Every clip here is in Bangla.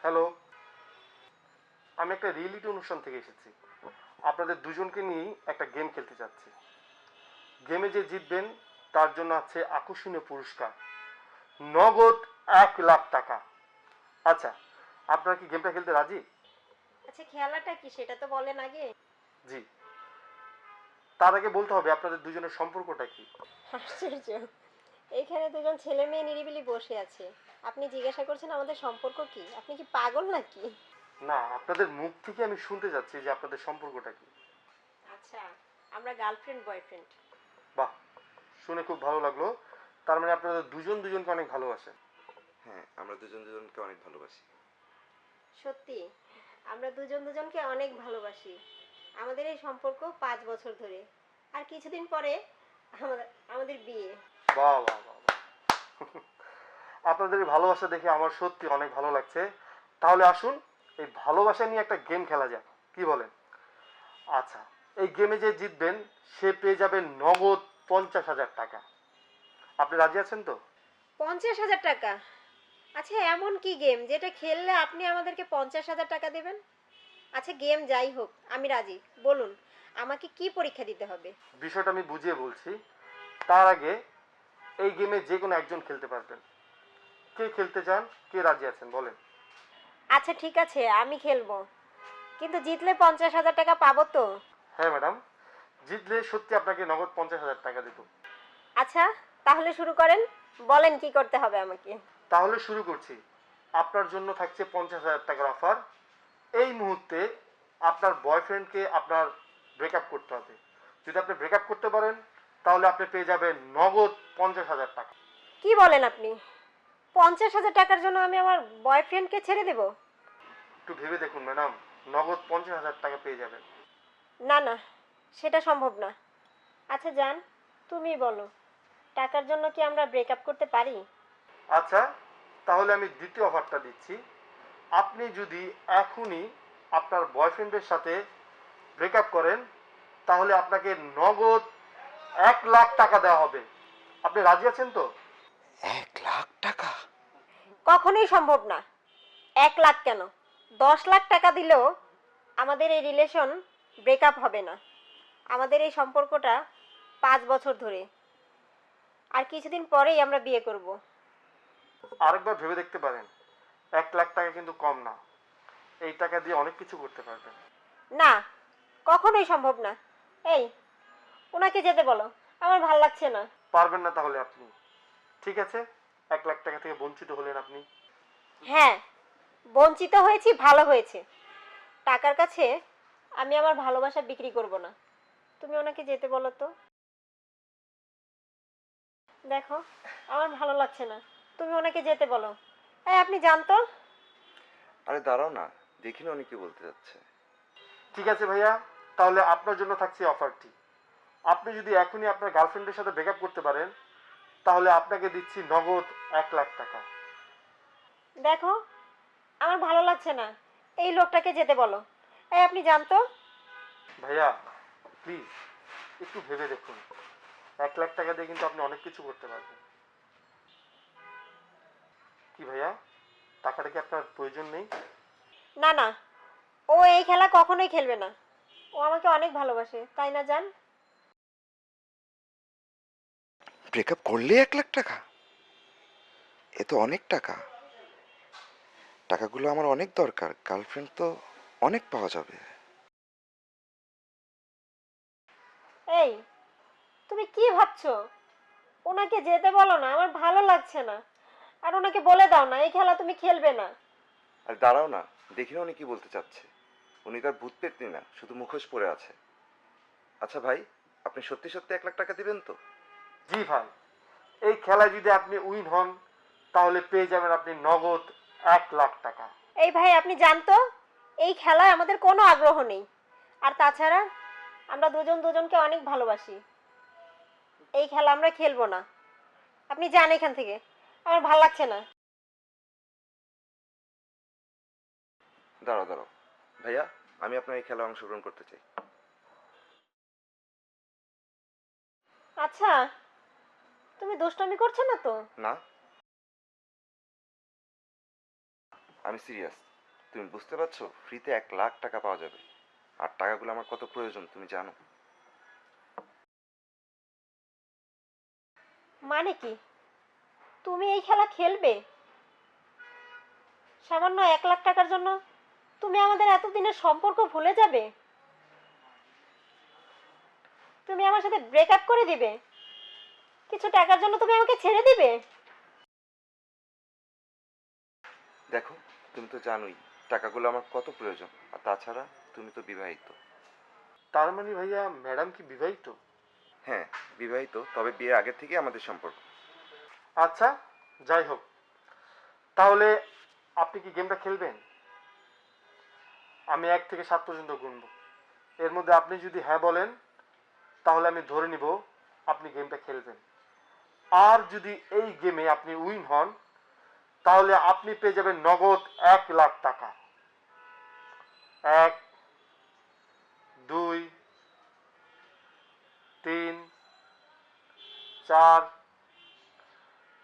হ্যালো, আমি একটা রিয়েলিটি অনুষ্ঠান থেকে এসেছি। আপনাদের দুজনকে নিয়েই একটা গেম খেলতে চাচ্ছি। গেমে যে জিতবেন তার জন্য আছে আকর্ষণীয় পুরস্কার, নগদ 1,00,000 টাকা। আচ্ছা, আপনারা কি গেমটা খেলতে রাজি? আচ্ছা, খেলাটা কি সেটা তো বলেন আগে। জি। তার আগে বলতে হবে আপনাদের দুজনের সম্পর্কটা কি। আশ্চর্য, এখানে দুজন ছেলে মেয়ে নিরিবিলি বসে আছে, আপনি জিজ্ঞাসা করছেন আমাদের সম্পর্ক কি? আপনি কি পাগল নাকি? না, আপনাদের মুখ থেকে আমি শুনতে যাচ্ছি যে আপনাদের সম্পর্কটা কি। আচ্ছা, আমরা গার্লফ্রেন্ড বয়ফ্রেন্ড। বাহ, শুনে খুব ভালো লাগলো। তার মানে আপনাদের দুজন দুজনকে অনেক ভালোবাসেন। হ্যাঁ, আমরা দুজন দুজনকে অনেক ভালোবাসি। সত্যি, আমরা দুজন দুজনকে অনেক ভালোবাসি। আমাদের এই সম্পর্ক 5 বছর ধরে, আর কিছুদিন পরে আমাদের আমাদের বিয়ে। বাহ বাহ বাহ বাহ। আপনাদের এই ভালোবাসা দেখে আমার সত্যি অনেক ভালো লাগছে। তাহলে আসুন এই ভালোবাসা নিয়ে একটা গেম খেলা যাক, কি বলেন? আচ্ছা, এই গেমে যে জিতবেন সে পেয়ে যাবে নগদ 50,000 টাকা। আপনি রাজি আছেন তো? 50,000 টাকা? আচ্ছা, এমন কি গেম যেটা খেললে আপনি আমাদেরকে 50,000 টাকা দেবেন? আচ্ছা, গেম যাই হোক, আমি রাজি। বলুন, আমাকে কি পরীক্ষা দিতে হবে? বিষয়টা আমি বুঝিয়ে বলছি। তার আগে এই গেমে যে কোনো একজন খেলতে পারবেন। কে খেলতে চান, কে রাজি আছেন বলেন? আচ্ছা ঠিক আছে, আমি খেলবো, কিন্তু জিতলে 50,000 টাকা পাবো তো? হ্যাঁ ম্যাডাম, জিতলে সত্যি আপনাকে নগদ 50,000 টাকা দেব। আচ্ছা, তাহলে শুরু করেন। বলেন কি করতে হবে আমাকে। তাহলে শুরু করছি। আপনার জন্য থাকছে 50,000 টাকার অফার। এই মুহূর্তে আপনার বয়ফ্রেন্ডকে আপনার ব্রেকআপ করতে হবে। যদি আপনি ব্রেকআপ করতে পারেন তাহলে আপনি পেয়ে যাবেন নগদ 50,000 টাকা। কি বলেন আপনি? 50,000 টাকার জন্য আমি আমার বয়ফ্রেন্ডকে ছেড়ে দেব? একটু ভেবে দেখুন ম্যাডাম, নগদ 50,000 টাকা পেয়ে যাবেন। না না, সেটা সম্ভব না। আচ্ছা জান, তুমি বলো, টাকার জন্য কি আমরা ব্রেকআপ করতে পারি? আচ্ছা, তাহলে আমি দ্বিতীয় অফারটা দিচ্ছি। আপনি যদি এখনই আপনার বয়ফ্রেন্ডের সাথে ব্রেকআপ করেন তাহলে আপনাকে নগদ 1,00,000 টাকা দেওয়া হবে। আপনি রাজি আছেন তো? 1,00,000 টাকা? কখনোই সম্ভব না। 1 লাখ কেন, 10 লাখ টাকা দিলেও আমাদের এই রিলেশন ব্রেকআপ হবে না। আমাদের এই সম্পর্কটা 5 বছর ধরে, আর কিছুদিন পরেই আমরা বিয়ে করব। আরেকবার ভেবে দেখতে পারেন। 1,00,000 টাকা কিন্তু কম না। এই টাকা দিয়ে অনেক কিছু করতে পারবেন। না, কখনোই সম্ভব না। এই, ওনাকে যেতে বলো, আমার ভাল লাগছে না। পারবেন না তাহলে আপনি? ঠিক আছে, 1,00,000 টাকা থেকে বঞ্চিত হলেন আপনি। হ্যাঁ, বঞ্চিত হয়েছি, ভালো হয়েছে। টাকার কাছে আমি আমার ভালোবাসা বিক্রি করব না। তুমি ওনাকে যেতে বলো তো। দেখো, আমার ভালো লাগছে না, তুমি ওনাকে যেতে বলো। এই, আপনি জানতো। আরে দাঁড়াও না, দেখি না উনি কি বলতে যাচ্ছে। ঠিক আছে ভাইয়া, তাহলে আপনার জন্য থাকছে অফারটি। আপনি যদি এখনই আপনার গার্লফ্রেন্ডের সাথে ব্রেকআপ করতে পারেন তাহলে আপনাকে দিচ্ছি নগদ 1,00,000 টাকা। দেখো, আমার ভালো লাগছে না, এই লোকটাকে যেতে বলো। এই, আপনি জানতো। ভাইয়া প্লিজ একটু ভেবে দেখুন। 1,00,000 টাকা দিয়ে কিন্তু আপনি অনেক কিছু করতে পারবেন। কি ভাইয়া, টাকাটা কি আপনার প্রয়োজন নেই? না না, ও এই খেলা কখনোই খেলবে না। ও আমাকে অনেক ভালোবাসে, তাই না জান? ব্রেকআপ করলে 1,00,000 টাকা? এ তো অনেক টাকা। টাকাগুলো আমার অনেক দরকার, গার্লফ্রেন্ড তো অনেক পাওয়া যাবে। এই, তুমি কি ভাবছো? ওনাকে যেতে বলো না, আমার ভালো লাগছে না। আর ওনাকে বলে দাও না এই খেলা তুমি খেলবে না। আর দাঁড়াও না, দেখি না উনি কি বলতে চাচ্ছে। উনি তার ভূত পেতনি না, শুধু মুখোশ পরে আছে। আচ্ছা ভাই, আপনি সত্যি সত্যি 1,00,000 টাকা দিবেন তো? জি ভাই, এই খেলায় যদি আপনি উইন হন তাহলে পেয়ে যাবেন আপনি নগদ 1,00,000 টাকা। এই ভাই, আপনি জানতো এই খেলায় আমাদের কোনো আগ্রহ নেই। আর তাছাড়া আমরা দুজন দুজনকে অনেক ভালোবাসি। এই খেলা আমরা খেলবো না। আপনি যান এখান থেকে, আমার ভালো লাগছে না। দাঁড়াও দাঁড়াও, ভাইয়া, আমি আপনার এই খেলায় অংশগ্রহণ করতে চাই। আচ্ছা, তুমি দুষ্টামি করছো না তো? না, আমি সিরিয়াস। তুমি বুঝতে পারছো, ফ্রিতে 1 লাখ টাকা পাওয়া যাবে। আর টাকাগুলো আমার কত প্রয়োজন তুমি জানো। মানে কি, তুমি এই খেলা খেলবে? সামান্য 1 লাখ টাকার জন্য তুমি আমাদের এতদিনের সম্পর্ক ভুলে যাবে? তুমি আমার সাথে ব্রেকআপ করে দিবে? কিছু টাকার জন্য তুমি আমাকে ছেড়ে দিবে? দেখো, তুমি তো জানোই টাকাগুলো আমার কত প্রয়োজন। আর তাছাড়া তুমি তো বিবাহিত। তার মানে ভাইয়া ম্যাডাম কি বিবাহিত? হ্যাঁ, বিবাহিত, তবে বিয়ের আগের থেকে আমাদের সম্পর্ক। আচ্ছা, যাই হোক, তাহলে আপনি কি গেমটা খেলবেন? আমি 1 থেকে 7 পর্যন্ত গুনব। এর মধ্যে আপনি যদি হ্যাঁ বলেন তাহলে আমি ধরে নিব আপনি গেমটা খেলবেন। আর যদি এই গেমে আপনি উইন হন তাহলে আপনি পেয়ে যাবেন নগদ 1 লাখ টাকা। 1, 2, 3, 4,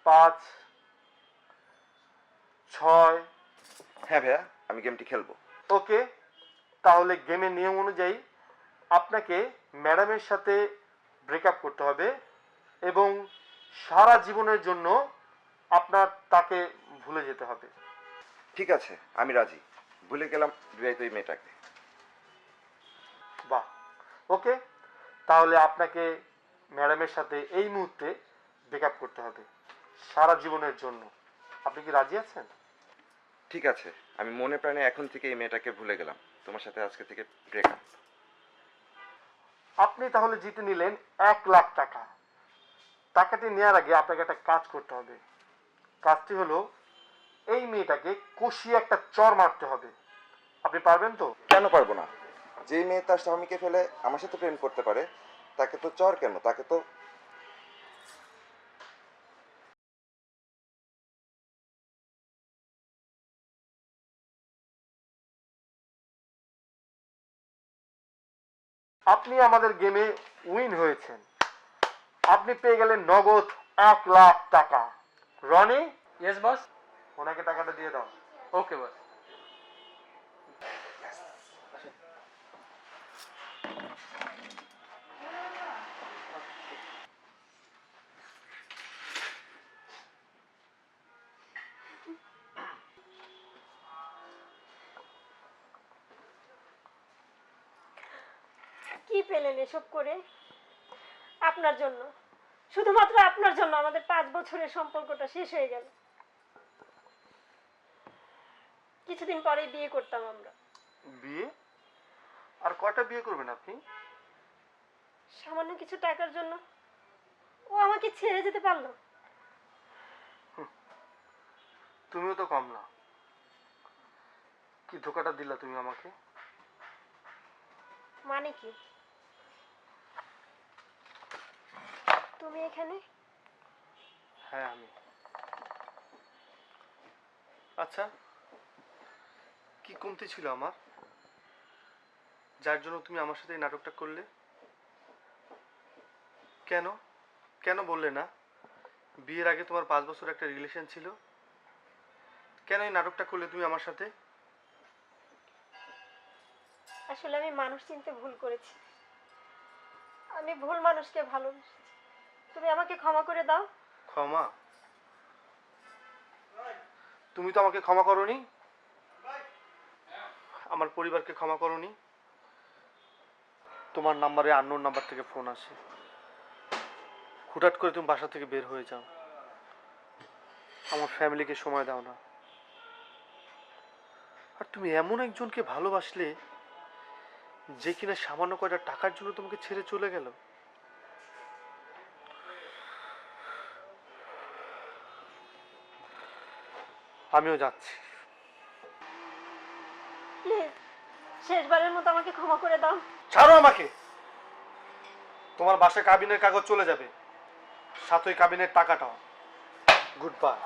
5, 6। হ্যাঁ ভাইয়া, আমি গেমটি খেলবো। ওকে, তাহলে গেমের নিয়ম অনুযায়ী আপনাকে ম্যাডামের সাথে ব্রেকআপ করতে হবে এবং সারা জীবনের জন্য আপনার তাকে ভুলে যেতে হবে। ঠিক আছে, আমি রাজি। ভুলে গেলাম বিবাহিত এই মেয়েটাকে। বাহ, ওকে, তাহলে আপনাকে ম্যাডামের সাথে এই মুহূর্তে ব্রেকআপ করতে হবে সারা জীবনের জন্য। আপনি কি রাজি আছেন? ঠিক আছে, আমি মনে প্রাণে এখন থেকে এই মেয়েটাকে ভুলে গেলাম। তোমার সাথে আজকে থেকে ব্রেকআপ। আপনি তাহলে জিতে নিলেন 1 লাখ টাকা। টাকাটি নেওয়ার আগে আপনাকে একটা কাজ করতে হবে। কাজটি হলো এই মেয়েটাকে কষিয়ে একটা চড় মারতে হবে। আপনি পারবেন তো? কেন পারবো না? যে মেয়ে তার স্বামীকে ফেলে আমার সাথে প্রেম করতে পারে, তাকে তো চর কেন? তাকে তো আপনি আমাদের গেমে উইন হয়েছেন। আপনি পেয়ে গেলেন নগদ 1 লাখ টাকা। Roni, yes boss. ওনাকে টাকাটা দিয়ে দাও। ওকে বস। কি পেলেন এসব করে? আপনার জন্য, শুধুমাত্র আপনার জন্য আমাদের 5 বছরের সম্পর্কটা শেষ হয়ে গেল। কিছুদিন পরেই বিয়ে করতাম আমরা। বিয়ে? আর কয়টা বিয়ে করবেন আপনি? সামান্য কিছু টাকার জন্য ও আমাকে ছেড়ে যেতে পারলো? তুমিও তো কম না। কি ধোকাটা দিলা তুমি আমাকে? মানে কি, তুমি এখানে? হ্যাঁ, আমি। আচ্ছা, কি কমতি ছিল আমার যার জন্য তুমি আমার সাথে এই নাটকটা করলে? কেন কেন বললে না বিয়ের আগে তোমার 5 বছর একটা রিলেশন ছিল? কেন এই নাটকটা করলে তুমি আমার সাথে? আসলে আমি মানুষ চিনতে ভুল করেছি। আমি ভুল মানুষকে ভালোবেসেছি। তুমি আমাকে ক্ষমা করে দাও। ক্ষমা? তুমি তো আমাকে ক্ষমা করোনি, আমার পরিবারকে ক্ষমা করোনি। তোমার নাম্বারে আননোন নাম্বার থেকে ফোন আসে, হুটহাট করে তুমি বাসা থেকে বের হয়ে যাও, আমার ফ্যামিলিকে সময় দাও না। আর তুমি এমন একজনকে ভালোবাসলে যে কিনা সামান্য কয়টা টাকার জন্য তোমাকে ছেড়ে চলে গেল। আমিও যাচ্ছি। প্লিজ, শেষবারের মতো আমাকে ক্ষমা করে দাও। ছাড়ো আমাকে। তোমার বাসায় কাবিনের কাগজ চলে যাবে, সাথে ওই কাবিনের টাকাটাও। Good bye.